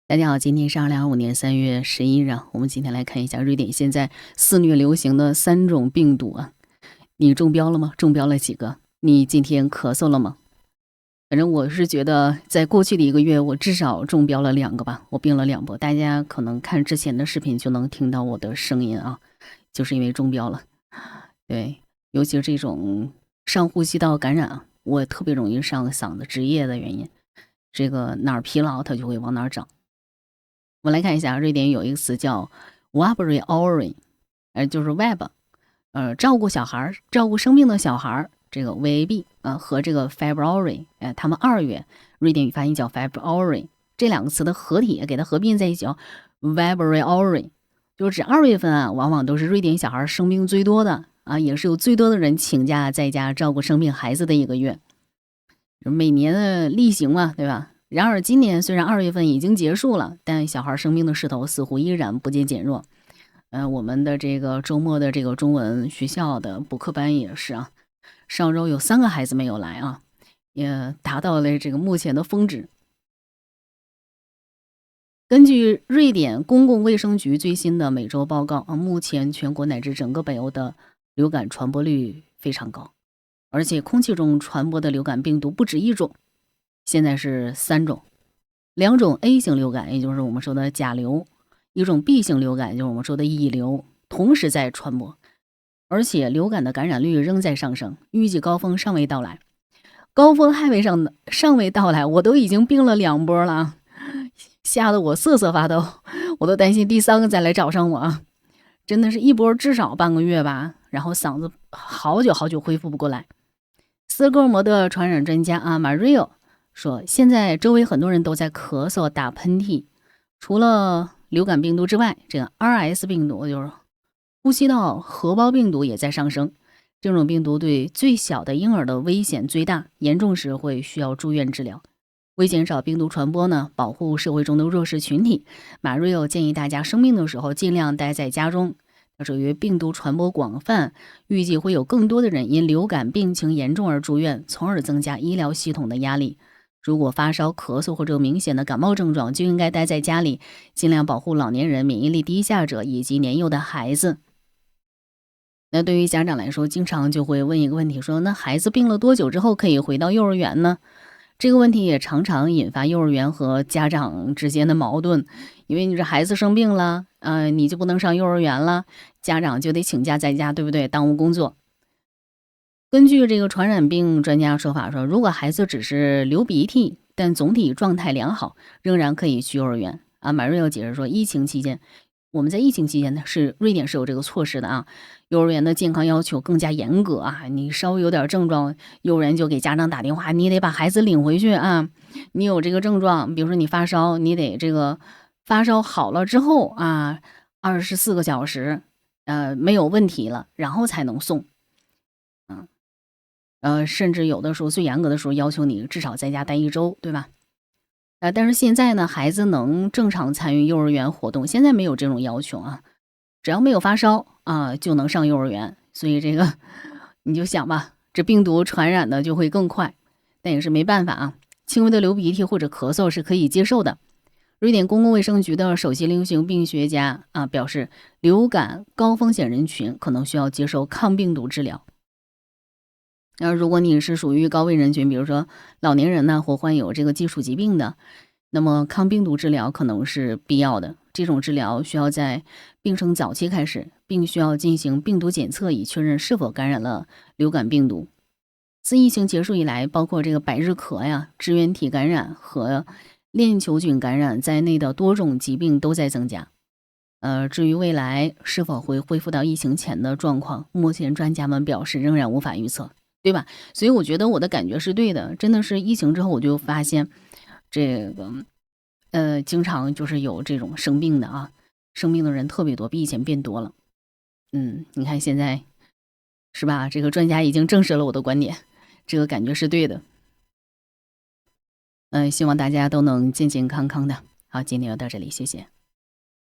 大家好，今天是2025年3月11日啊。我们今天来看一下瑞典现在肆虐流行的3种病毒啊。你中标了吗？中标了几个？你今天咳嗽了吗？反正我是觉得，在过去的1个月，我至少中标了2个吧。我病了2波，大家可能看之前的视频就能听到我的声音啊，就是因为中标了。对，尤其是这种上呼吸道感染啊，我特别容易上嗓子直咽的原因。这个哪儿疲劳，它就会往哪儿长。我们来看一下，瑞典有一个词叫 Vabry Orin，就是 Web，照顾小孩、照顾生病的小孩，这个 VAB 和这个 February，他们2月瑞典语发音叫 February， 这2个词的合体给它合并在一起叫 Vabry Orin， 就指2月份啊，往往都是瑞典小孩生病最多的啊，也是有最多的人请假在家照顾生病孩子的1个月，每年的例行嘛，对吧？然而今年虽然2月份已经结束了，但小孩生病的势头似乎依然不见减弱。我们的这个周末的这个中文学校的补课班也是啊，上周有3个孩子没有来啊，也达到了这个目前的峰值。根据瑞典公共卫生局最新的每周报告啊，目前全国乃至整个北欧的流感传播率非常高，而且空气中传播的流感病毒不止1种。现在是3种，2种 A 型流感，也就是我们说的甲流，一种 B 型流感，就是我们说的乙流，同时在传播，而且流感的感染率仍在上升，预计高峰尚未到来。高峰尚未到来，我都已经病了2波了，吓得我瑟瑟发抖，我都担心第3个再来找上我啊！真的是一波至少半个月吧，然后嗓子好久恢复不过来。斯德哥尔摩的传染专家啊，Mario说，现在周围很多人都在咳嗽、打喷嚏，除了流感病毒之外，这个 RS 病毒就是呼吸道合胞病毒也在上升。这种病毒对最小的婴儿的危险最大，严重时会需要住院治疗。为减少病毒传播呢，保护社会中的弱势群体，马瑞欧建议大家生病的时候尽量待在家中。他说，由于病毒传播广泛，预计会有更多的人因流感病情严重而住院，从而增加医疗系统的压力。如果发烧、咳嗽或者明显的感冒症状，就应该待在家里，尽量保护老年人、免疫力低下者以及年幼的孩子。那对于家长来说，经常就会问一个问题，说那孩子病了多久之后可以回到幼儿园呢？这个问题也常常引发幼儿园和家长之间的矛盾，因为你这孩子生病了，你就不能上幼儿园了，家长就得请假在家，对不对？耽误工作。根据这个传染病专家说法说，如果孩子只是流鼻涕，但总体状态良好，仍然可以去幼儿园啊。马瑞又解释说，我们在疫情期间呢，瑞典是有这个措施的啊，幼儿园的健康要求更加严格啊，你稍微有点症状，幼儿园就给家长打电话，你得把孩子领回去啊。你有这个症状，比如说你发烧，你得这个发烧好了之后啊，24个小时，没有问题了，然后才能送。甚至有的时候最严格的时候要求你至少在家待1周，对吧？但是现在呢，孩子能正常参与幼儿园活动，现在没有这种要求啊，只要没有发烧啊，就能上幼儿园。所以这个你就想吧，这病毒传染的就会更快，但也是没办法啊。轻微的流鼻涕或者咳嗽是可以接受的。瑞典公共卫生局的首席流行病学家表示，流感高风险人群可能需要接受抗病毒治疗。如果你是属于高危人群，比如说老年人呢，或患有这个基础疾病的，那么抗病毒治疗可能是必要的。这种治疗需要在病程早期开始，并需要进行病毒检测以确认是否感染了流感病毒。自疫情结束以来，包括这个百日咳呀、支原体感染和链球菌感染在内的多种疾病都在增加。至于未来是否会恢复到疫情前的状况，目前专家们表示仍然无法预测。对吧？所以我觉得我的感觉是对的，真的是疫情之后我就发现，这个经常就是有这种生病的啊，生病的人特别多，比以前变多了。你看现在是吧？这个专家已经证实了我的观点，这个感觉是对的。希望大家都能健健康康的。好，今天就到这里，谢谢。